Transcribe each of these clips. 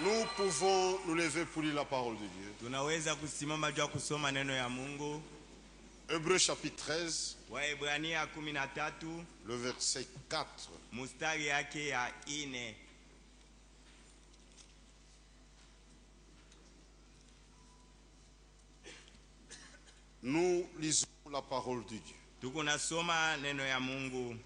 Nous pouvons nous lever pour lire la parole de Dieu. Tunaweza kusimama juu kusoma neno ya Mungu. Hébreux chapitre 13. Waebrania 13. Le verset 4. Mustari yake ya 4. Nous lisons la parole de Dieu. Tukunasoma neno ya Mungu.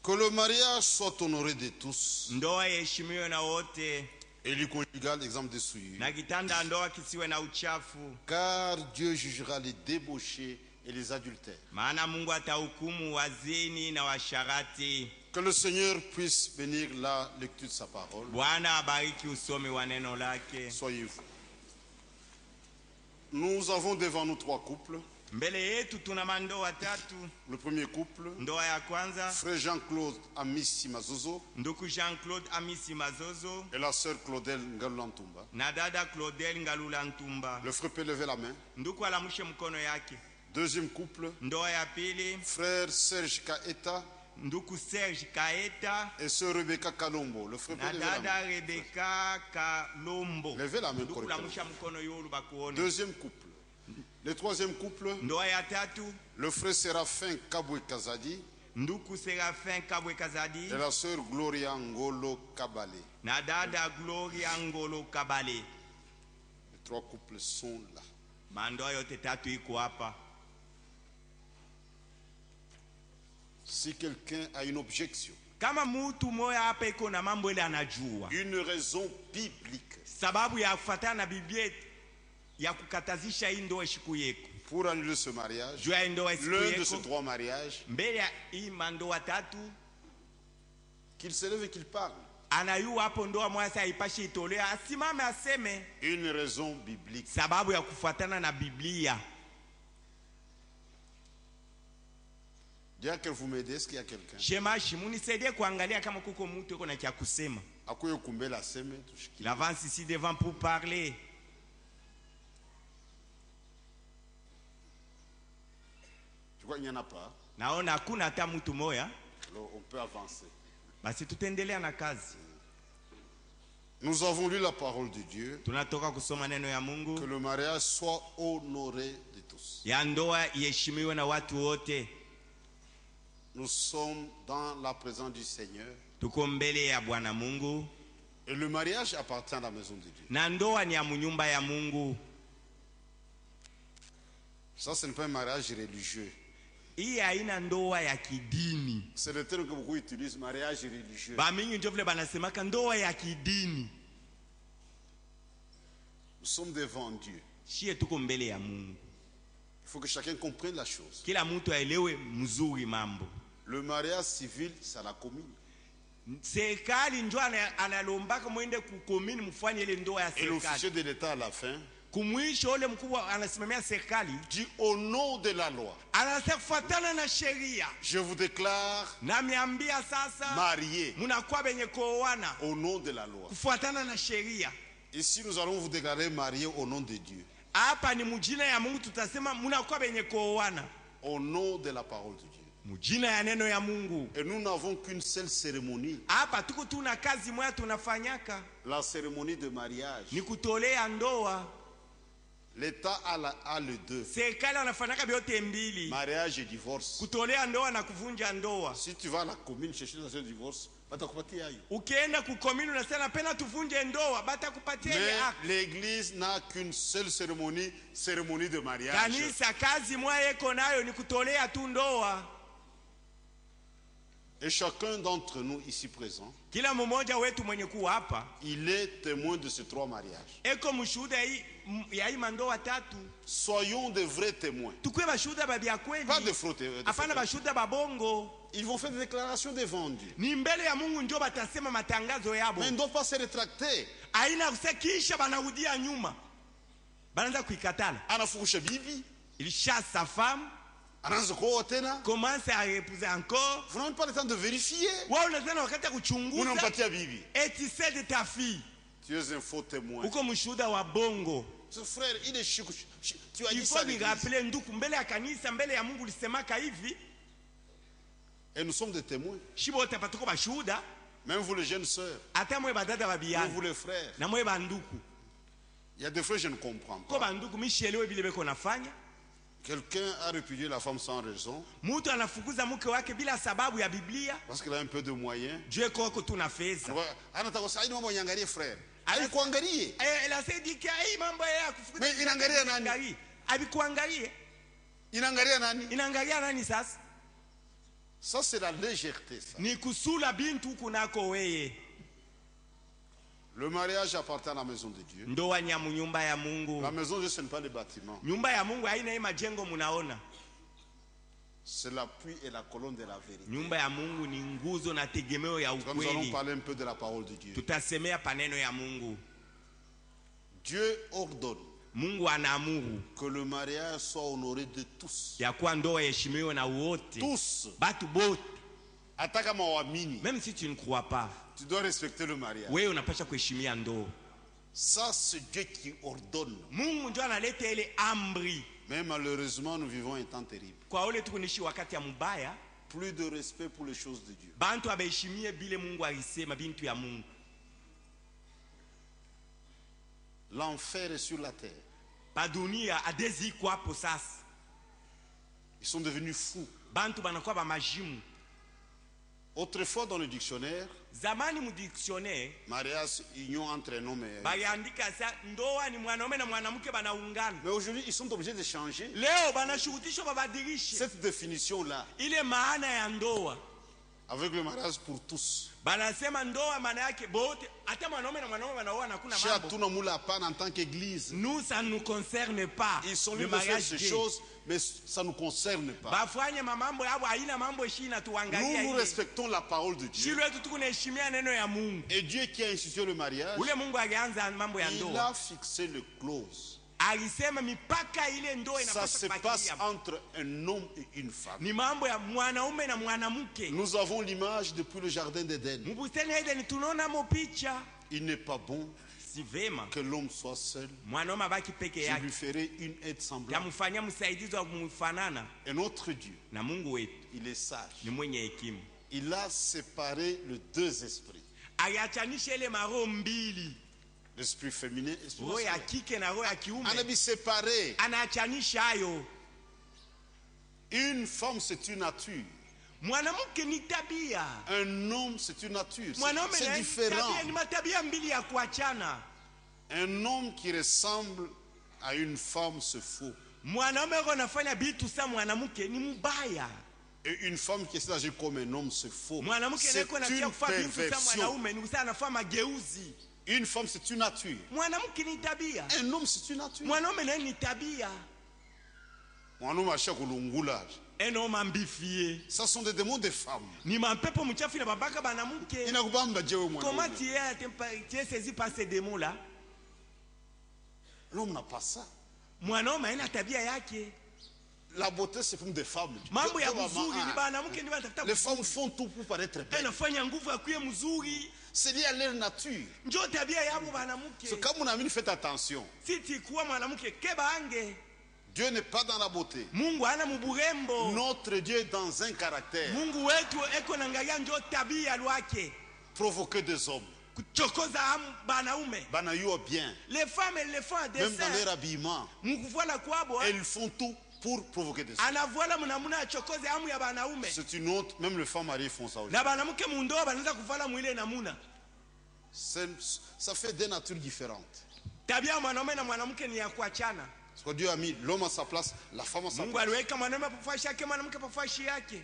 Que le mariage soit honoré de tous. Ndoa heshimiwe na wote. Et le conjugal, exemple de souillure. Na kitanda ndoa kisiwe na uchafu. Car Dieu jugera les débauchés et les adultères. Maana Mungu atahukumu wazini na washarati. Que le Seigneur puisse bénir la lecture de sa parole. Bwana abariki usomi wa neno lake. Soyez-vous. Nous avons devant nous 3 couples. Mbele yetu tuna mandoa 3. Le premier couple, Ndoa ya kwanza, frère Jean-Claude Amisi Mazozo nduku Jean-Claude Amisi Mazozo et la sœur Claudel Ngalulantumba. na dada Claudel Ngalula Ntumba. Le frère peut lever la main. Nduku alamushe mkono yake. Deuxième couple, Ndoa ya pili, frère Serge Kaeta nduku Serge Kaeta et sœur Rebecca Kalombo. Le frère peut na lever la dada main. Rebecca Kalombo. Levez la main Nduku correctement. lamusha mkono yulu bakuone. Deuxième couple. Le troisième couple, Ndoa ya tatu, le frère Séraphin Kabwe Kazadi nduku Serafin Kabwe Kazadi et la sœur Gloria Ngolo Kabale. na dada Gloria Ngolo Kabale. Les 3 couples sont là. Mandoa yote 3 iko hapa. Si quelqu'un a une objection, Kama mtu moya hapa iko na mambo ile anajua, une raison biblique sababu ya kufuatana na Biblia ya kukatazisha hii ndoa siku yeko, pour annuler ce mariage, juu ya ndoa siku l'un de ces yeko, 3 mariages, mbele ya hii mandoa 3, qu'il se lève et qu'il parle. anayua hapo ndoa moja sasa ipashe itolea, asimame aseme Une raison biblique. sababu ya kufuatana na Biblia. Bien que vous m'aidez, est-ce qu'il y a quelqu'un? Shemashi, munisaidie kuangalia kama kuko mtu yuko na kia kusema. Akuyo kumbela seme tushikile. Il avance ici devant pour parler. Tu vois, il n'y en a pas. Naona hakuna hata mtu moya, Alors on peut avancer. basi tutaendelea na kazi. Nous avons lu la parole de Dieu. Tunatoka kusoma neno ya Que Mungu. le mariage soit honoré de tous. Ya ndoa iheshimiwe na watu wote. Nous sommes dans la présence du Seigneur. Tuko mbele ya Bwana Mungu. Et le mariage appartient à la maison de Dieu. Na ndoa ni ya munyumba ya Mungu. Ça, ce n'est pas un mariage religieux. Hii haina ndoa ya kidini. C'est le terme que beaucoup utilisent, mariage religieux. Ba mingi ndio vile banasemaka ndoa ya kidini. Nous sommes devant Dieu. Shie tuko mbele ya Mungu. Il faut que chacun comprenne la chose. Kila mtu aelewe mzuri mambo. Le mariage civil, c'est à la commune. Serikali ndio analombaka mwende kukomini mfanye ile ndoa ya Et l'officier serikali. de l'État à la fin Kumwisho ule mkubwa anasimamia serikali dit au nom de la loi, anafuatana na sheria. je vous déclare Namiambia sasa marié munakuwa benye kuoana au nom de la loi. kufuatana na sheria. Ici, nous allons vous déclarer marié au nom de Dieu. Hapa ni mujina ya Mungu, tutasema munakuwa benye kuoana Au nom de la parole de Dieu. mujina ya neno ya Mungu. Et nous n'avons qu'une seule cérémonie. Hapa tuko tuna kazi moja tunafanyaka, La cérémonie de mariage. ni kutolea ndoa. L'État a le deux. Serikali wanafanyaka vyote mbili, Mariage et divorce. kutolea ndoa na kuvunja ndoa. Si tu vas à la commune chercher un divorce, batakupatia hiyo. Ukienda kukomini unasema pena tuvunje ndoa, batakupatia ile Mais haki. l'église n'a qu'une seule cérémonie, cérémonie de mariage. Kanisa kazi moja iko nayo ni kutolea tu ndoa. Et chacun d'entre nous ici présent, Kila mmoja wetu mwenye kuwa hapa il est témoin de ces 3 mariages. eko mshuhuda ya hii mandoa 3. Soyons de vrais témoins. Tukue bashuhuda ba bya kweli, Pas de faux témoins. hapana bashuhuda ba bongo. Ils vont faire des déclarations devant Dieu. Ni mbele ya Mungu ndio batasema matangazo yabo. Mais ils ne doivent pas se rétracter. Aina kusekisha banarudia nyuma, banaanza kuikatala. Anafukusha bibi, Il chasse sa femme, anaanza kuoa tena. commence à épouser encore. Vous n'avez pas le temps de vérifier. Wao unazana wakati ya kuchunguza Unampatia bibi. eti c'est de ta fille. Tu es un faux témoin. Uko mshuhuda wa bongo. Ce frère, il est chic. Tu as Il dit faut ça à lui l'église. rappeler nduku mbele ya kanisa, mbele ya Mungu lisemaka hivi. Et nous sommes des témoins. Shibo tapatuko bashuhuda. Même vous les jeunes sœurs, ata mwe badada même babiyana vous les frères. na mwe banduku Il y a des fois je ne comprends ko pas. banduku mishelewe bile beko nafanya. Quelqu'un a répudié la femme sans raison Mtu anafukuza mke wake bila sababu ya Biblia, parce qu'il a un peu de moyens. je koko tuna fedha. Anataka sasa mambo yangalie frère. Haikuangalie. Inasaidika hii mambo ya kufukuza. Mais inaangalia nani? Abikuangalie. Inaangalia nani? Inaangalia nani sasa? Ça c'est la légèreté ça. Ni kusula bintu kunako weye. Le mariage appartient à la maison de Dieu. Ndoa ni ya nyumba ya Mungu. La maison de Dieu ce n'est pas les bâtiments. Nyumba ya Mungu haina hii majengo munaona. C'est l'appui et la colonne de la vérité. Nyumba ya Mungu ni nguzo na tegemeo ya Nous allons ukweli. parler un peu de la parole de Dieu. Tutasemea paneno ya Mungu. Dieu ordonne Mungu anaamuru que le mariage soit honoré de tous. ya kuwa ndoa heshimiwe na wote. Tous. Batu bote. Hata kama waamini, Même si tu ne crois pas, tu dois respecter le mariage. wewe unapaswa kuheshimia ndoa. Ça c'est Dieu qui ordonne. Mungu ndio analeta ile amri. Mais malheureusement nous vivons un temps terrible. Kwa wale tukunishi wakati ya mubaya, Plus de respect pour les choses de Dieu. bantu abaheshimie bile Mungu alisema bintu ya Mungu. L'enfer est sur la terre. Ba dunia adezi iko hapo sasa. Ils sont devenus fous. Bantu banakuwa ba majimu. Autrefois dans le dictionnaire, Zamani mu dictionnaire mariage, union entre un homme et un. baliandika sa ndoa ni mwanaume na mwanamke banaungana. Mais aujourd'hui, ils sont obligés de changer Leo banashurutishwa babadilishe cette définition-là ile maana ya ndoa. avec le mariage pour tous. Banasema ndoa maana yake bote, hata mwanaume na mwanaume wanaoa na kuna Chez mambo. Atuna Moula Pan en tant qu'église, Nous ça ne nous concerne pas. ils sont Le libres de faire mariage ces gay. choses, mais ça ne nous concerne pas. Bafanye mambo yabo haina mambo shina tuangalia Nous hivi. respectons la parole de Dieu. Shilo yetu tukunaheshimia neno ya Mungu. Et Dieu qui a institué le mariage, Ule Mungu alianza mambo ya il ndoa. a fixé le clause. Alisema mipaka ile ndoa Ça se inapaswa passe kufuatilia. entre un homme et une femme. Ni mambo ya mwanaume na mwanamke. Nous avons l'image depuis le jardin d'Éden. Mbustani ya Edeni tunaona mo picha. Il n'est pas bon Si vema que l'homme soit seul. mwanaume abaki peke Je yake. lui ferai une aide semblable. Yamfanyia msaidizi wa kumfanana Et notre Dieu, na Mungu wetu il est sage. ni mwenye hekima. Il a séparé les deux esprits. Aliachanisha ile maroho mbili. L'esprit féminin et l'esprit Roho ya masculin. kike na roho ya kiume. On a dit séparé. Anaachanisha hayo. Une femme, c'est une nature. Mwanamke ni tabia. Un homme, c'est une nature. Mwanaume C'est ni différent. tabia, ni matabia mbili ya kuachana. Un homme qui ressemble à une femme, c'est faux. Mwanaume yuko anafanya bitu sa mwanamke ni mbaya. Et une femme qui essaie d'agir comme un homme, c'est faux. Mwanamke C'est yuko anafanya une kufanya bitu sa perversion. mwanaume ni kusana anafanya mageuzi. Une femme, c'est une nature. Mwanamke ni tabia. Un homme, c'est une nature. Mwanaume naye ni tabia. Mwanaume achia kulungula. Eno mambifie. Ça sont des démons des femmes. Ni mampepo mchafu na babaka banamuke. Inakubamba je wewe Comment mwanaume? tu es saisi par ces démons là? L'homme n'a pas ça. Mwanaume haina tabia yake. La beauté, c'est pour des femmes. Mambo ya mzuri ni banamuke ndio wanatafuta. Les femmes font tout pour paraître belles. Anafanya nguvu ya kuye mzuri. C'est lié à leur nature. Njoo tabia yabo banamuke. C'est comme mon ami, faites attention. Si tikuwa mwanamke kebange. Dieu n'est pas dans la beauté. Mungu hana muburembo. Notre Dieu est dans un caractère. Mungu wetu eko nangalia njoo tabia lwake. Provoquer des hommes. Kuchokoza banaume. Banayua bien. Les femmes elles le font à Même dans leur dessein. habillement. Mukuvola kwabo. Elles font tout pour provoquer des hommes. Anavola mnamuna achokoze amu ya banaume. C'est une autre, même les femmes mariées font ça aussi. Na banamuke mundoa banaanza kuvala mwile namuna. Ça fait des natures différentes. Tabia ya mwanaume na mwanamke ni ya kuachana. Parce que Dieu a mis l'homme à sa place, la femme à sa Mungu place. aliweka mwanaume pafashi yake, mwanamke pafashi yake.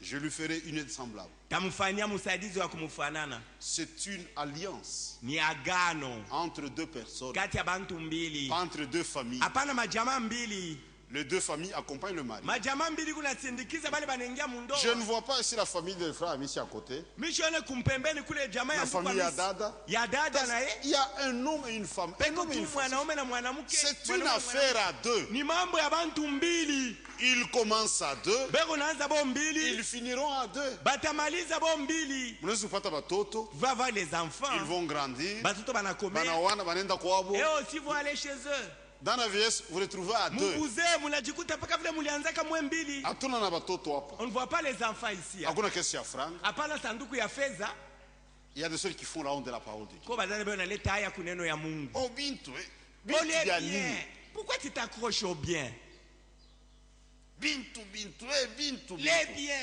Je lui ferai une aide semblable. Tamfanyia msaidizi wa kumfanana. C'est une alliance Ni agano entre deux personnes, kati ya bantu mbili. pas entre deux familles. Hapana majamaa mbili. Les deux familles accompagnent le mari. Majamaa mbili kunasindikiza bale banaingia mundoa. Je ne vois pas ici la famille de frère Amici à côté. Mishone kumpembeni kule jamaa ya La famille ya dada. Ya dada na ye. Il y a un homme et une femme. Un Peko homme et tu une femme. mwanaume na mwanamke. C'est une Mwanaume na affaire à deux. ni mambo ya bantu mbili. Ils commencent à deux. Beko naanza bo mbili. Ils finiront à deux. Batamaliza bo mbili. Mnaweza kupata watoto. Va voir les enfants. Ils vont grandir. Batoto banakomea. Banawana banenda kwabo. Et aussi vont aller chez eux. Dans la vieillesse, vous retrouvez à deux. Mubuzee munajikuta paka vile mulianzaka mwe mbili. Hatuna na batoto hapa. On ne voit pas les enfants ici. Hakuna kesi ya franga. Hapana sanduku ya fedha. Il y a des ceux qui font la honte de la parole de Dieu. Kwa bazali bwana leta haya kuneno ya Mungu. Oh bintu, Bintu ya nini? Pourquoi tu t'accroches au bien? Bintu, bintu. Les biens.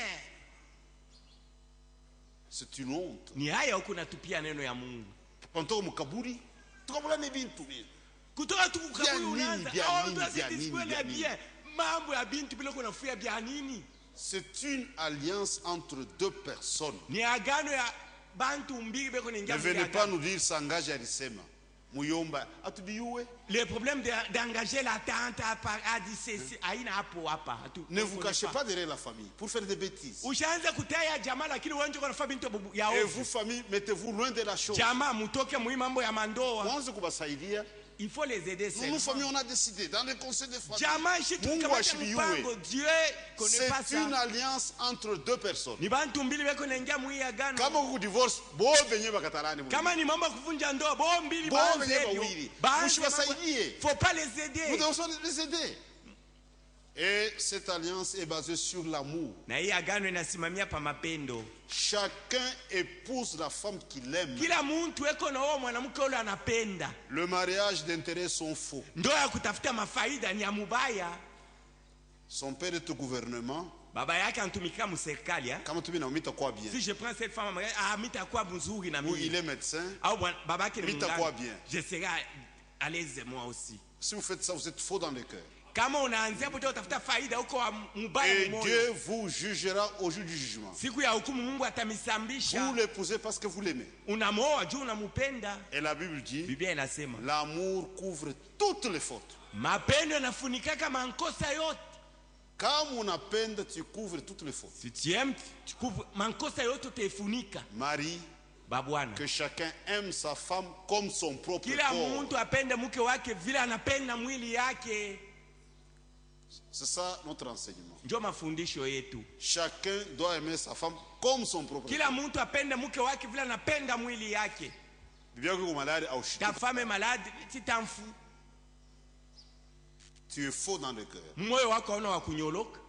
C'est une honte. Ni haya huko natupia neno ya Mungu. Panto mukaburi, tukabulane bintu. Kutoka tu kukaburi unaanza. Oh, toi bien. Mambo ya bintu bila kuna fuya bia nini? C'est une alliance entre deux personnes. Ni agano ya bantu mbili beko ningia. Ne venez pas nous dire s'engage à Risema. Muyomba atubiyuwe. Le problème d'engager la tante a dit ceci aina hapo hapa. Ne vous cachez pas derrière la famille pour faire des bêtises. Ushaanza kutaya jamaa lakini wewe unataka kufanya bintu ya et vous famille mettez-vous loin de la chose. Jamaa mtoke muhimu mambo ya mandoa. Mwanzo kubasaidia. Il faut les aider. Nous famille on a décidé dans le conseil de famille. Jamaa shitu kama mpango Dieu connaît pas ça. C'est une alliance entre deux personnes. Ni bantu mbili beko naingia mu agano. Kama ku divorce bo benye bakatalani. Kama ni mambo kuvunja ndoa bo mbili bo benye bawili. Mushibasaidie. Faut pas les aider. Vous devez les aider. Et cette alliance est basée sur l'amour. Na hii agano inasimamia pa mapendo. Chacun épouse la femme qu'il aime. Kila mtu eko na wao mwanamke yule anapenda. Le mariage d'intérêt sont faux. Ndoa ya kutafuta mafaida ni ya mubaya. Son père est au gouvernement. Baba yake anatumika mu serikali hein. Kama tumina umita kwa bien. Si je prends cette femme mita kwa mzuri na mimi. Oui, il est médecin. Au baba yake ni mita kwa bien. Je serai à l'aise moi aussi. Si vous faites ça, vous êtes faux dans le cœur. Kama unaanzia pote utafuta faida huko mbaya et moyo. Dieu vous jugera au jour du jugement. Siku ya hukumu Mungu atamisambisha. Vous l'épousez parce que vous l'aimez. Unamoa juu unamupenda. Et la Bible dit, Biblia inasema, l'amour couvre toutes les fautes. Mapendo yanafunika kama makosa yote. Kama unapenda tu couvres toutes les fautes. Si tu aimes, tu couvres makosa yote utafunika. Marie, babwana, que chacun aime sa femme comme son propre kila corps. mtu apende mke wake vile anapenda mwili yake. C'est ça notre enseignement. Ndio mafundisho yetu. Chacun doit aimer sa femme comme son propre corps. Kila mtu apende mke wake vile anapenda mwili yake. Biblia yako malade au shiki. Ta femme est malade, tu t'en fous. Tu es faux dans le cœur. Moyo wako una wakunyoloka.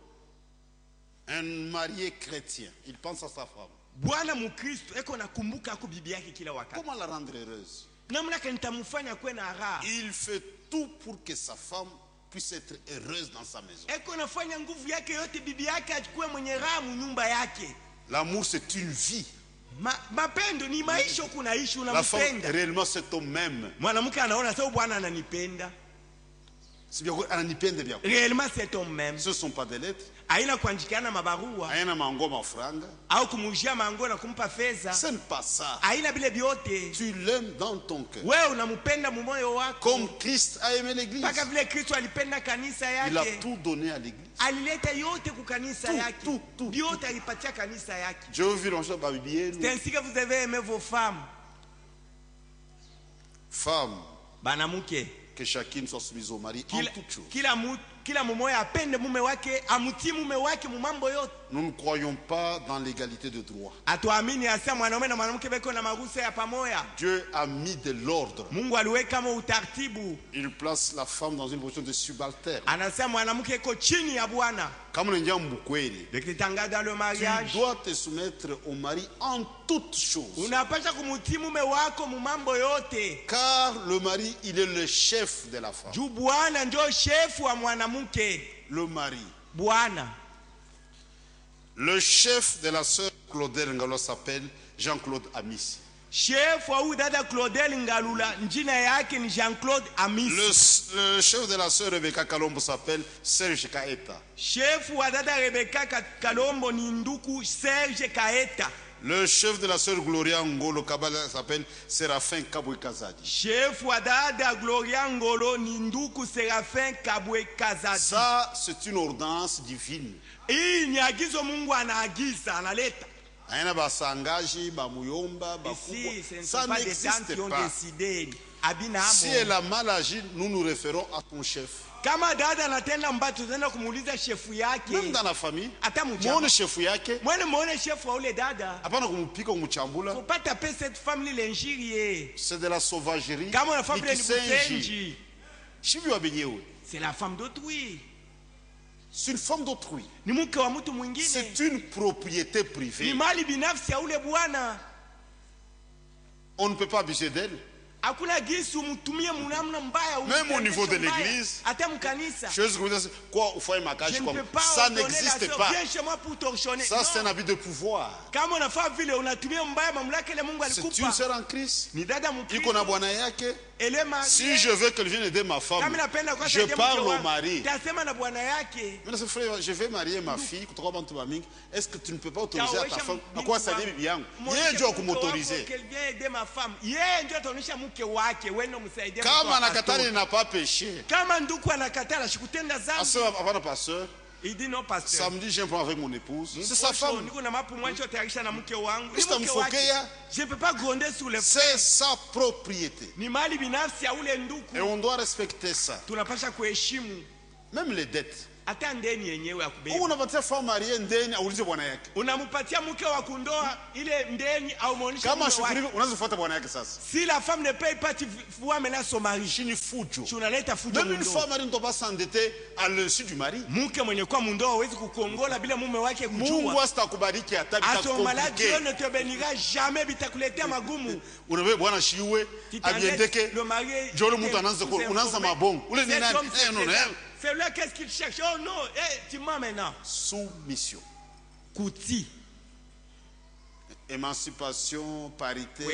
Un marié chrétien, il pense à sa femme. Bwana Mkristo eko nakumbuka kwa bibi yake kila wakati. Comment la rendre heureuse? Namna nitamfanya kuwe na raha. Il fait tout pour que sa femme puisse être heureuse dans sa maison. Eko nafanya nguvu yake yote bibi yake achukue mwenye raha nyumba yake. L'amour c'est une vie. Mapendo ni maisha kunaishi unampenda. La femme réellement c'est ton même. Mwanamke anaona sasa bwana ananipenda. C'est bien ananipenda bien. Réellement c'est ton même. Ce sont pas des lettres. Haina kuandikiana mabarua. Haina mangoma franga. Au kumujia mango na kumpa fedha. Ce n'est pas ça. Haina bile biote. Tu l'aimes dans ton cœur. Wewe unampenda mumoyo wako. Comme Christ a aimé l'église. Paka vile Kristo alipenda kanisa yake. Il a tout donné à l'église. Alileta yote ku kanisa yake. Tout. Biote alipatia kanisa yake. Je veux vivre en chant biblique. C'est ainsi que vous devez aimer vos femmes. Femmes. Banamuke. Que chacune soit soumise au mari en toutes choses. Kila mumoya apende mume wake, amutii mume wake mu mambo yote. Nous ne croyons pas dans l'égalité de droit. Atuamini asa mwanaume na mwanamke beko na maruhusa ya pamoja. Dieu a mis de l'ordre. Mungu aliweka mo utaratibu. Il place la femme dans une position de subalterne. Anasema mwanamke iko chini ya bwana. Kama ni jambo kweli. Dekitanga dans le mariage. Tu dois te soumettre au mari en toutes choses. Unapaswa kumutii mume wako mu mambo yote. Car le mari, il est le chef de la femme. Juu bwana ndio chef wa mwanamke. Le mari. Bwana. Le chef de la sœur Claudel Ngalo s'appelle Jean-Claude Amis. Chef wa dada Claudel Ngalula njina yake ni Jean-Claude Amis. Le chef de la sœur Rebecca Kalombo s'appelle Serge Kaeta. Chef wa dada Rebecca Kalombo ni nduku Serge Kaeta. Le chef de la sœur Gloria Ngolo Kabala s'appelle Séraphin Kabwe Kazadi. Chef wa dada Gloria Ngolo ni nduku Séraphin Kabwe Kazadi. Ça, c'est une ordonnance divine. Hii ni agizo Mungu anaagiza analeta. Aina basangaji, bamuyomba, bakubwa. Ça n'existe pas. Si elle a mal agi, nous nous référons à ton chef. Kama dada anatenda mbaya tutaenda kumuuliza shefu yake. Même dans la famille. Hata mchamba. Muone shefu yake. Muone shefu wa ule dada. Hapana kumupika kumchambula. Faut pas taper cette femme l'injurier. C'est de la sauvagerie. Kama una femme ni busenji. C'est la femme d'autrui. C'est une femme d'autrui. Ni mke wa mtu mwingine. C'est une propriété privée. Ni mali binafsi ya ule bwana. On ne peut pas abuser d'elle. Même au niveau de l'église, je ne peux pas, ça n'existe pas. Viens chez moi pour t'ordonner. Ça, c'est un habit de pouvoir. C'est une sœur en Christ. Si je veux qu'elle vienne aider ma femme, je parle au mari. Je vais marier ma fille. Est-ce que tu ne peux pas autoriser à ta femme? À quoi ça dit bien? Qu'elle vienne aider ma femme. Kama nakatali n'a pas péché. Pasteur. Il dit non, pasteur. Samedi, j'ai un problème avec mon épouse. C'est sa femme. Je ne peux pas gronder sur les frères. C'est sa propriété. Et on doit respecter ça. Même les dettes. Unapatia femme mariée ndeni aulize bwana yake. Unampatia mke wa kundoa ile ndeni au muonesha kama shughuli unazofuata bwana yake sasa. Si la femme ne paye pas, tu vois maintenant son mari. Chini fujo. Tu unaleta fujo. Même une femme mariée ne doit pas s'endetter à l'insu du mari. Mke mwenye kwa mundoa hawezi kukongola bila mume wake kujua. Mungu asitakubariki hata bitakomplike. Dieu ne te bénira jamais bitakuletea magumu. Unawe bwana shiwe abiendeke. Jolo mtu anaanza mabongo. Ule ni nani? C'est là qu'est-ce qu'il cherche. Oh non, tu m'as maintenant. Soumission. Kouti. Émancipation, parité.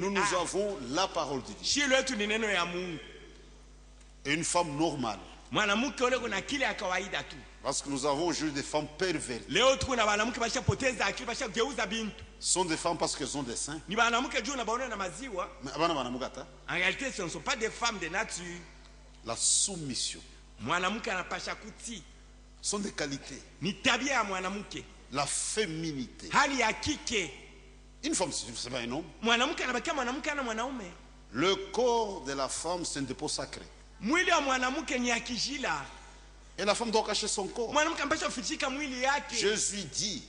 Nous avons la parole de Dieu. Et une femme normale. Parce que nous avons aujourd'hui des femmes perverties. Ce sont des femmes parce qu'elles ont des seins. Mais en réalité, ce ne sont pas des femmes de nature. La soumission. Sont des qualités. La féminité. Une femme, c'est pas un homme. Le corps de la femme, c'est un dépôt sacré. Et la femme doit cacher son corps. Jésus dit,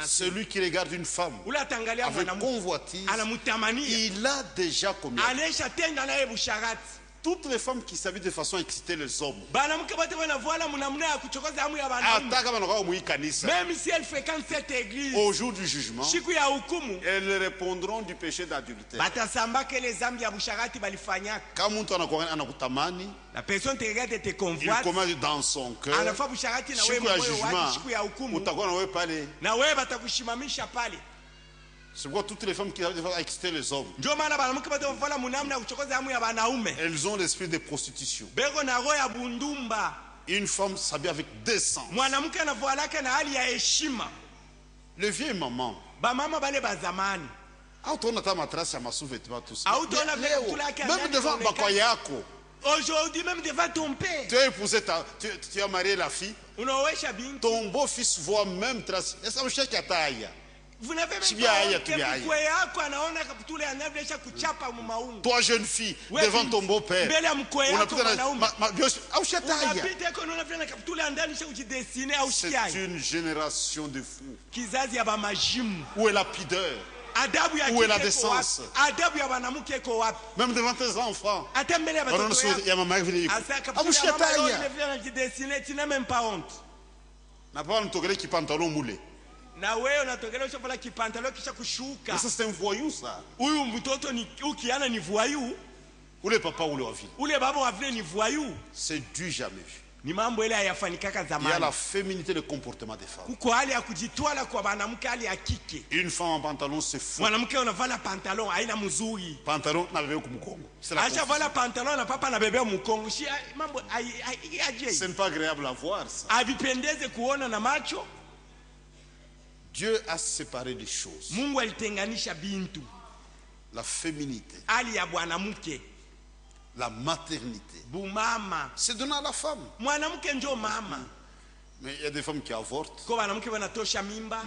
celui qui regarde une femme avec convoitise, il a déjà commis. Toutes les femmes qui s'habillent de façon à exciter les hommes, même si elles fréquentent cette église, au jour du jugement, elles répondront du péché d'adultère. La personne te regarde et te convoite, il commande dans son cœur. C'est pourquoi toutes les femmes qui arrivent à exciter les hommes, elles ont l'esprit de prostitution. Une femme s'habille avec décence. Le vieux maman, même devant Bakwayako, aujourd'hui même devant ton père, tu as marié la fille, ton beau-fils voit même trace. Vous n'avez même pas. Toi, jeune fille, devant ton beau-père, c'est une génération de fous. Où est la pudeur? Où est la décence? Même devant tes enfants. Tu n'as même pas honte. Mais ça, c'est un voyou, ça. Ou le papa ou le ville. C'est du jamais vu. Il y a la féminité de comportement des femmes. Une femme en pantalon, c'est fou. Pantalon, c'est pas agréable à voir, ça. Dieu a séparé des choses. La féminité, la maternité, c'est donné à la femme. Mais il y a des femmes qui avortent.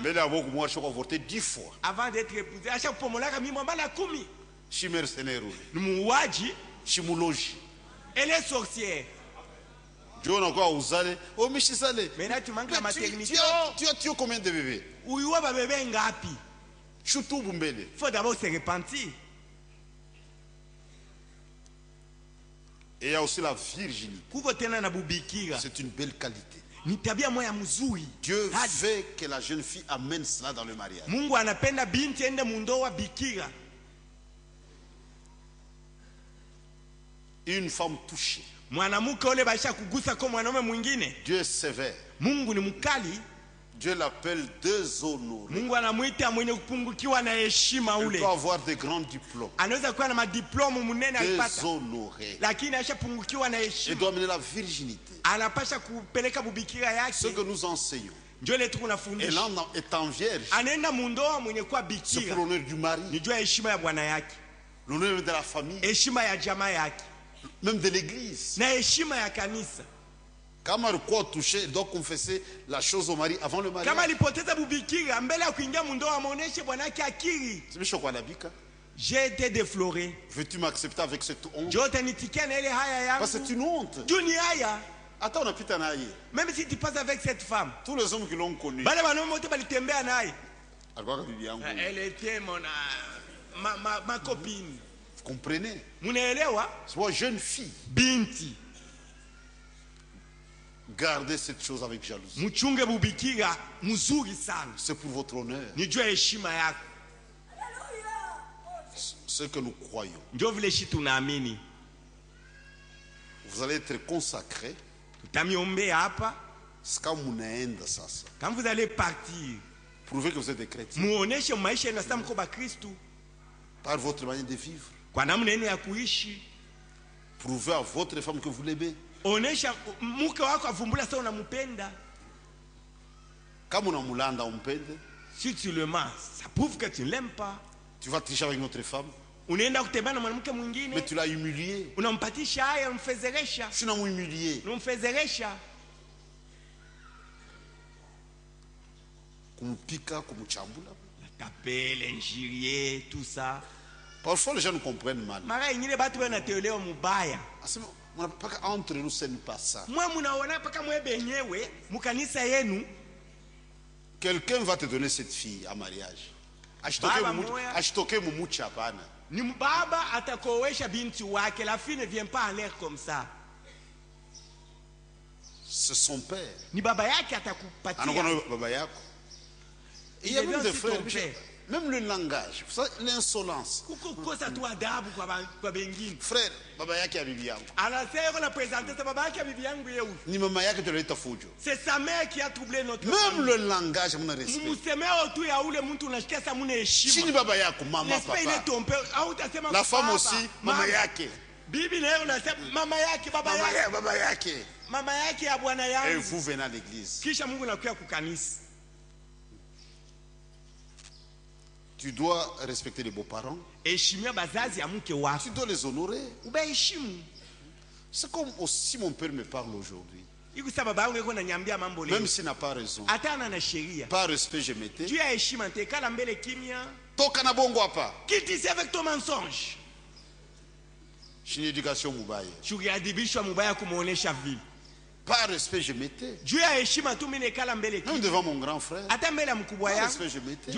Mais les avocats, moi, je suis avorté 10 fois. Avant d'être épousée, Chimère Sénérou. Elle est sorcière. Maintenant, tu manques la maternité. Tu as tué combien de bébés? Il faut d'abord se repentir. Et il y a aussi la virginité. C'est une belle qualité. Dieu veut que la jeune fille amène cela dans le mariage. Une femme touchée. Dieu est sévère. Dieu l'appelle déshonoré. Il peut avoir des grands diplômes. Déshonoré. Il doit amener la virginité. Ce que nous enseignons. Et là, étant vierge, c'est pour l'honneur du mari, l'honneur de la famille, même de l'église. Quand il touché, il doit confesser la chose au mari avant le mariage. J'ai été défloré. Veux-tu m'accepter avec cette honte? Parce que c'est une honte. Attends, Même si tu passes avec cette femme, tous les hommes qui l'ont connue, elle était ma copine. Vous comprenez? Soit jeune fille. Binti. Gardez cette chose avec jalousie. C'est pour votre honneur. Ce que nous croyons. Vous allez être consacré. Quand vous allez partir, prouvez que vous êtes des chrétiens. Par votre manière de vivre. Prouvez à votre femme que vous l'aimez. Si tu le mens, ça prouve que tu ne l'aimes pas. Tu vas tricher avec notre femme. Mais tu l'as humilié. Tu l'as humilié. Taper, l'injurier, tout ça. Parfois les gens nous comprennent mal. Entre nous, ce n'est pas ça. Quelqu'un va te donner cette fille en mariage. La fille ne vient pas en l'air comme ça. C'est son père. Il y a même des frères. Même le langage, l'insolence. Frère, baba yake bibi yangu. Ni mama yake tuleta fujo. C'est sa mère qui a troublé notre même le langage mon respect. Chini baba yako mama papa. La femme aussi mama yake. Bibi leo unasema mama yake baba yake. Baba yake. Mama yake ya bwana yangu. Et vous venez à l'église. Kisha Mungu anakuja kukanisa. Tu dois respecter les beaux-parents. Tu dois les honorer. C'est comme aussi mon père me parle aujourd'hui. Même s'il n'a pas raison. Par respect, je m'étais. Toka na bongo hapa. Qui disait avec ton mensonge? J'ai une éducation mubaya. Par respect, je m'étais. Même devant mon grand frère. Par respect, je m'étais.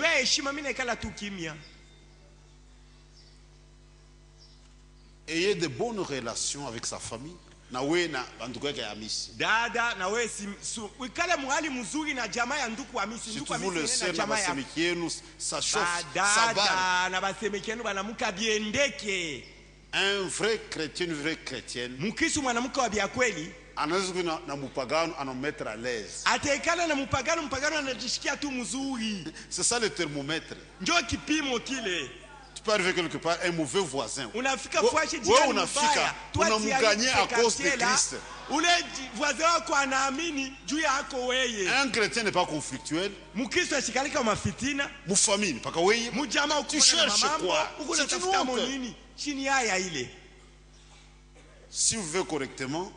Ayez de bonnes relations avec sa famille. Surtout vous le sœur na basemeki yenu, ça chauffe, ça barre. Un vrai chrétien, une vraie chrétienne. Anaweza na mupagano anomettre à l'aise. C'est ça le thermomètre. Tu peux arriver quelque part, un mauvais voisin. On a gagné à cause de Christ. Un chrétien n'est pas conflictuel. Mu famille, pas tu cherches quoi? Si vous vivez correctement,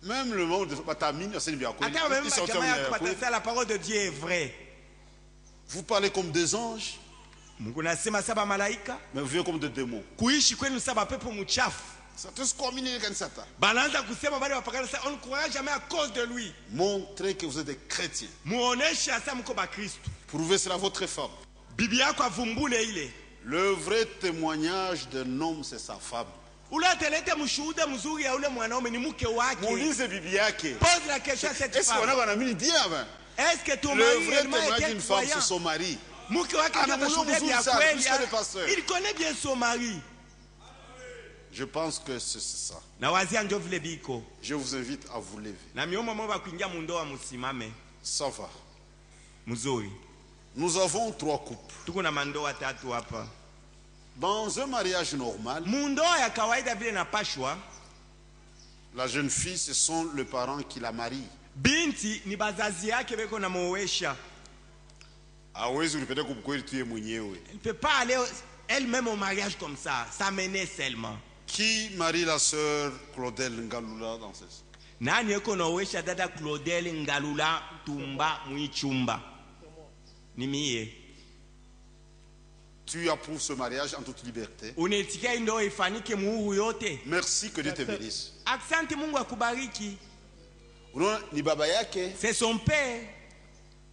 même le monde de Batamine, la parole de Dieu est vraie. Vous parlez comme des anges, mais vous vivez comme des démons. On ne croira jamais à cause de lui. Montrez que vous êtes des chrétiens. Prouvez cela à votre femme. Le vrai témoignage d'un homme, c'est sa femme. Ula telete mshuhuda mzuri ya ule mwanaume ni mke wake. Muulize bibi yake. Pose la question à cette femme. Est-ce qu'on a un bien? Est-ce que ton mari est une femme sur son mari? Mke wake anashuhudia bien kweli. Il connaît bien son mari. Je pense que c'est ça. Je vous invite à vous lever. Ça va. Nous avons 3 couples. Dans un mariage normal, la jeune fille, ce sont les parents qui la marient. Binti ni bazazi yake beko na muoesha. Hawezi ulipenda kumkweli tu yeye mwenyewe. Elle ne peut pas aller elle-même au mariage comme ça, s'amener seulement. Qui marie la sœur Claudel Ngalula dans ce? Nani yuko naoesha dada Claudel Ngalula tumba mwichumba? Ni mie. Tu approuves ce mariage en toute liberté. Unetikia ndio ifanike muhuru yote. Merci, que Dieu te bénisse. Asante, Mungu akubariki. Ni baba yake. C'est son père.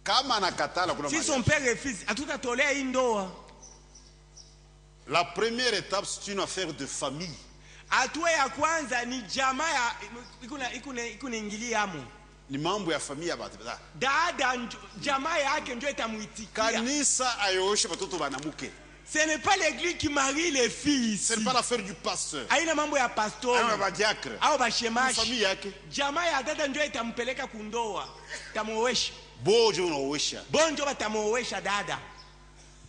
Kama anakatala kuna mariage. Si son père refuse, hatutatolea hii ndoa. La première étape, c'est une affaire de famille. Hatua ya kwanza ni jamaa ya ikuna ingilia hapo. Ni mambo ya familia ya watu. Dada jamaa yake ndio itamuitikia. Kanisa ayooshe watoto banamuke. Ce n'est pas l'église qui marie les filles. Ce n'est pas l'affaire du pasteur. Haina mambo ya pastor. Haina ba diacre. Au ba shemashi. Famille yake. Jamaa ya dada ndio itampeleka kundoa. Tamuoesha. Bojo unaoesha. Bonjo batamuoesha dada.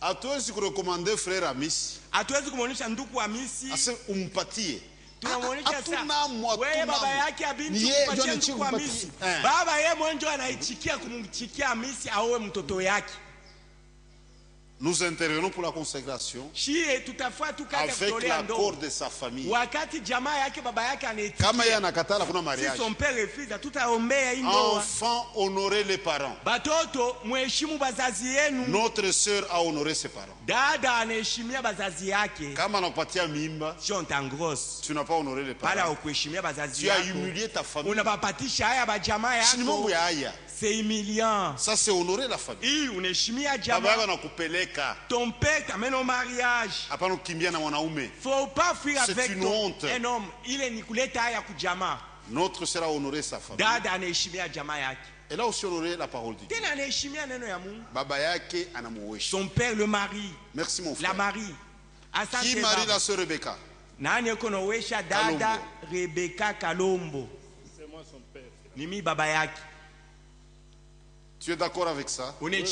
Hatuwezi kurekomande frère Amisi. Hatuwezi kumuonesha ndugu Amisi. Ase umpatie. Tunamuonesha sasa. Wewe baba yake abinti kupatia ndugu Amisi. Baba yeye mwenjo anaichikia kumchikia Amisi aoe mtoto yake. Nous intervenons pour la consécration avec l'accord de sa famille. Si son père refuse, enfant, honorer les parents. Notre sœur a honoré ses parents. Tu n'as pas honoré les parents. Tu as humilié ta famille. C'est humiliant. Ça, c'est honorer la famille. Ton père t'amène au mariage. Faut pas fuir avec un homme. Il est nikuleta haya kujama. Notre sœur a honoré sa famille. Dada anaheshimia jamaa yake. Elle a aussi honoré la parole de Dieu. Tena anaheshimia neno ya Mungu. Baba yake anamuoesha. Son père le mari. Merci mon frère. La marie. Qui marie la sœur Rebecca? Nani yuko naoesha dada Rebecca Kalombo? C'est moi son père. Nimi baba yake. Tu es d'accord avec ça? Oui,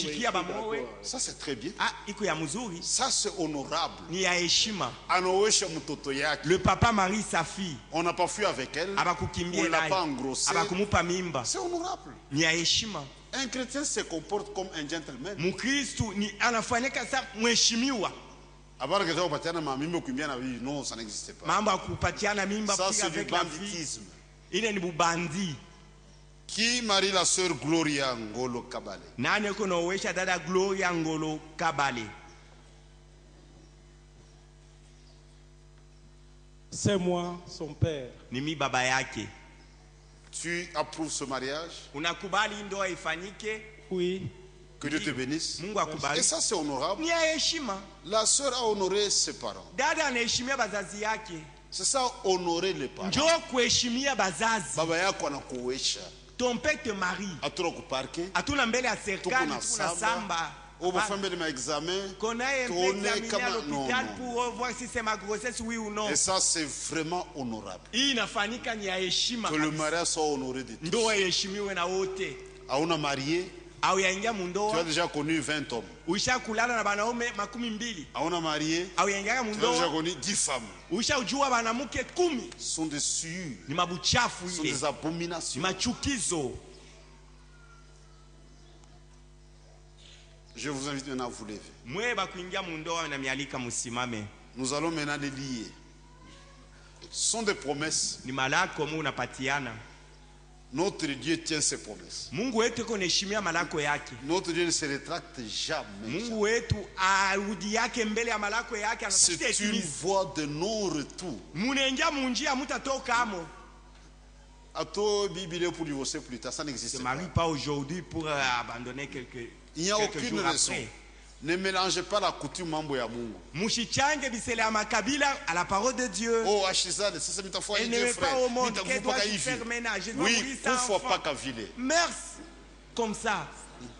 ça c'est très bien. Ça c'est honorable. Le papa marie sa fille. On n'a pas fui avec elle. On l'a pas engrossé. C'est honorable. Un chrétien se comporte comme un gentleman. Non, ça n'existe pas. Ça c'est du banditisme. Qui marie la sœur Gloria Ngolo Kabale? Nani kunaoesha dada Gloria Ngolo Kabale? C'est moi son père. Nimi baba yake. Tu approuves ce mariage? Unakubali ndoa ifanyike? Oui. Que Dieu te bénisse. Mungu akubariki. Et ça c'est honorable. Ni heshima. La sœur a honoré ses parents. Dada anaheshimia bazazi yake. C'est ça, honorer les parents. Njoo kuheshimia bazazi. Baba yako anakuoesha. Ton père te marie. Atuna kuparke. Atuna mbele ya serikali kuna samba. Obo famille ma examen. Connaît à l'hôpital pour voir si c'est ma grossesse oui ou non. Et ça c'est vraiment honorable. Inafanyika ni ya heshima. Que le mariage soit honoré de tous. Ndoa heshimiwe na wote. Hauna marié. Au yaingia mundoa. Tu as déjà connu 20 hommes. Ushakulala na banaume 12. Hauna marié. Au yaingia mundoa. Tu as déjà connu 10 femmes. Ushajua banamuke 10. Sont des souillures. Ni mabuchafu ile. Sont des abominations. Machukizo. Je vous invite maintenant à vous lever. Mweba kuingia mundoa na mialika musimame. Nous allons maintenant les lier. Ce sont des promesses. Ni malako mu unapatiana. Notre Dieu tient ses promesses. Mungu wetu kunaheshimia malako yake. Notre Dieu ne se rétracte jamais. Mungu wetu arudi yake mbele ya malako yake anatafuta c'est une voie de non-retour. Munaingia munjia mutatoka amo. Ato Bible pour divorcer plus tard, ça n'existe pas. Ne marie pas aujourd'hui pour abandonner quelques Il n'y a aucune raison. Ne mélangez pas la coutume mambo ya Mungu. Mushichange bisele ya makabila à la parole de Dieu. Oh, Ashizade, ça c'est mitafua et Dieu frère. Que dois-je faire ménage? Oui, faut pas qu'à viler. Merci. Comme ça,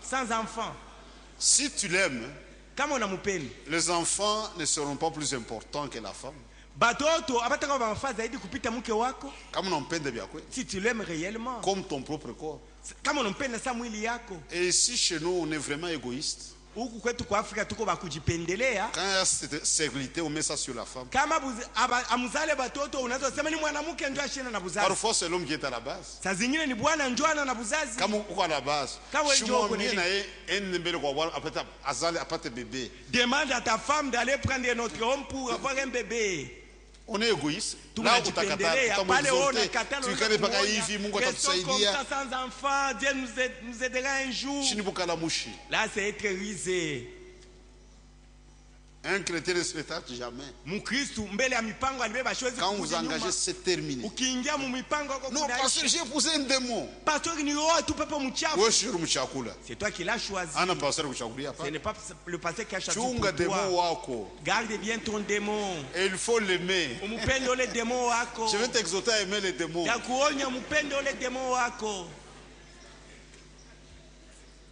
sans enfant. Si tu l'aimes, les enfants ne seront pas plus importants que la femme. Si tu l'aimes réellement, comme ton propre corps. Et ici chez nous on est vraiment égoïste. Quand il y a cette stérilité, on met ça sur la femme. Parfois c'est l'homme qui est à la base. Quand à la base, demande à ta femme d'aller prendre notre homme pour avoir un bébé. On est égoïste. Là où tu as sans enfant, Dieu nous aidera un jour. Là, c'est être risé. Un chrétien ne se retarde jamais. Quand vous engagez, c'est terminé. Non, parce que j'ai épousé un démon. C'est toi qui l'as choisi. Ce n'est pas le pasteur qui a choisi pour toi. Garde bien ton démon. Et il faut l'aimer. Je vais t'exhorter à aimer les démons.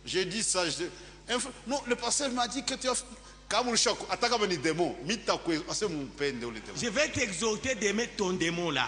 J'ai dit ça. Non, le pasteur m'a dit que tu as... Je vais t'exhorter d'aimer ton démon là.